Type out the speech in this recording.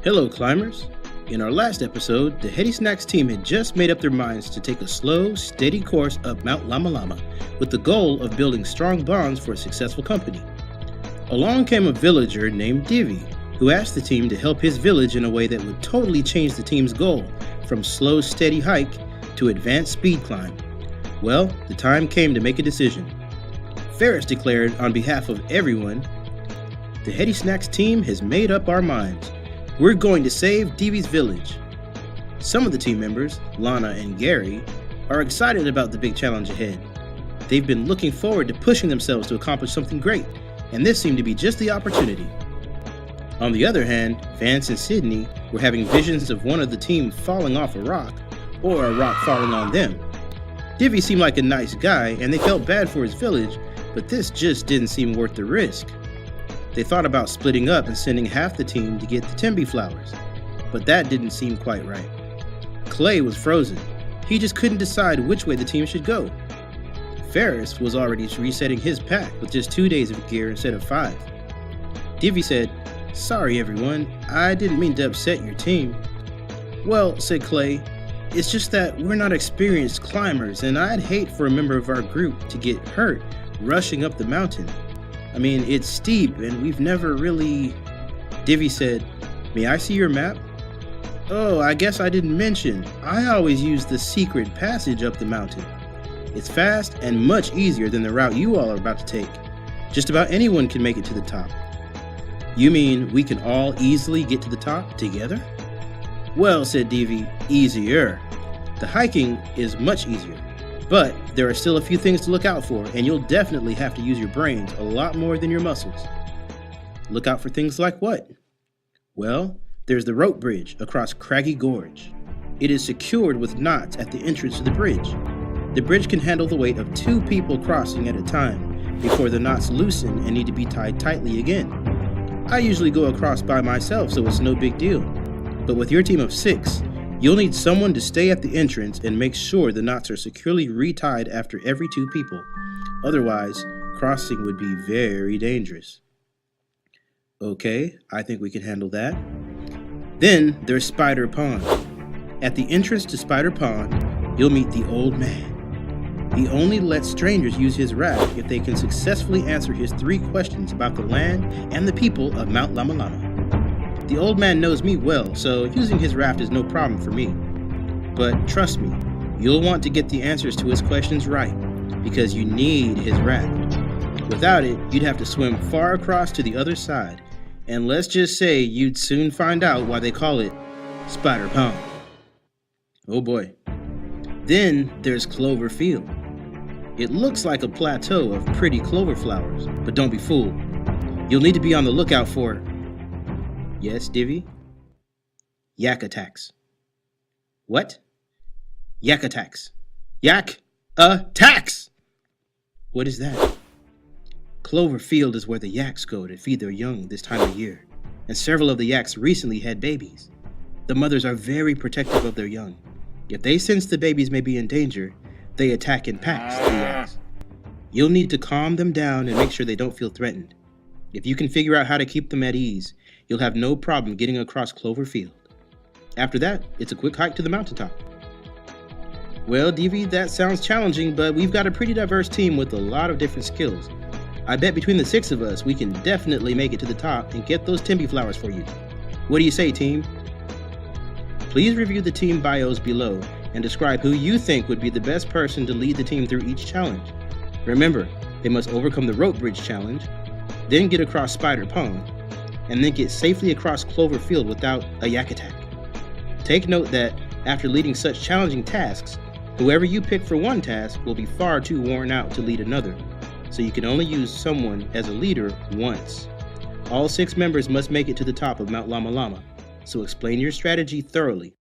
Hello, climbers. In our last episode, the Heady Snacks team had just made up their minds to take a slow, steady course up Mount Lama Lama with the goal of building strong bonds for a successful company. Along came a villager named Divi, who asked the team to help his village in a way that would totally change the team's goal from slow, steady hike to advanced speed climb. Well, the time came to make a decision. Ferris declared on behalf of everyone, "The Heady Snacks team has made up our minds. We're going to save Divi's village." Some of the team members, Lana and Gary, are excited about the big challenge ahead. They've been looking forward to pushing themselves to accomplish something great, and this seemed to be just the opportunity. On the other hand, Vance and Sydney were having visions of one of the team falling off a rock, or a rock falling on them. Divi seemed like a nice guy, and they felt bad for his village, but this just didn't seem worth the risk. They thought about splitting up and sending half the team to get the Tembe flowers, but that didn't seem quite right. Clay was frozen. He just couldn't decide which way the team should go. Ferris was already resetting his pack with just 2 days of gear instead of 5. Divi said, "Sorry everyone, I didn't mean to upset your team." "Well," said Clay, "it's just that we're not experienced climbers, and I'd hate for a member of our group to get hurt rushing up the mountain. I mean, it's steep and we've never really..." Divi said, "May I see your map?" "Oh, I guess I didn't mention. I always use the secret passage up the mountain. It's fast and much easier than the route you all are about to take. Just about anyone can make it to the top." "You mean we can all easily get to the top together?" "Well," said Divi, "easier. The hiking is much easier. But there are still a few things to look out for, and you'll definitely have to use your brains a lot more than your muscles." "Look out for things like what?" "Well, there's the rope bridge across Craggy Gorge. It is secured with knots at the entrance to the bridge. The bridge can handle the weight of 2 people crossing at a time before the knots loosen and need to be tied tightly again. I usually go across by myself, so it's no big deal. But with your team of 6, you'll need someone to stay at the entrance and make sure the knots are securely retied after every 2 people. Otherwise, crossing would be very dangerous." "Okay, I think we can handle that." "Then there's Spider Pond. At the entrance to Spider Pond, you'll meet the Old Man. He only lets strangers use his raft if they can successfully answer his 3 questions about the land and the people of Mount Lama Lama. The Old Man knows me well, so using his raft is no problem for me. But trust me, you'll want to get the answers to his questions right, because you need his raft. Without it, you'd have to swim far across to the other side, and let's just say you'd soon find out why they call it Spider Pond." "Oh boy." "Then there's Clover Field. It looks like a plateau of pretty clover flowers, but don't be fooled. You'll need to be on the lookout for..." "Yes, Divi?" "Yak attacks." "What?" "Yak attacks. Yak attacks!" "What is that?" "Clover Field is where the yaks go to feed their young this time of year, and several of the yaks recently had babies. The mothers are very protective of their young. If they sense the babies may be in danger, they attack in packs, the yaks. You'll need to calm them down and make sure they don't feel threatened. If you can figure out how to keep them at ease, you'll have no problem getting across Clover Field. After that, it's a quick hike to the mountaintop." "Well, Divi, that sounds challenging, but we've got a pretty diverse team with a lot of different skills. I bet between the 6 of us, we can definitely make it to the top and get those Tembe flowers for you. What do you say, team?" Please review the team bios below and describe who you think would be the best person to lead the team through each challenge. Remember, they must overcome the rope bridge challenge, then get across Spider Pond, and then get safely across Clover Field without a yak attack. Take note that after leading such challenging tasks, whoever you pick for one task will be far too worn out to lead another, so you can only use someone as a leader once. All 6 members must make it to the top of Mount Lama Lama, so explain your strategy thoroughly.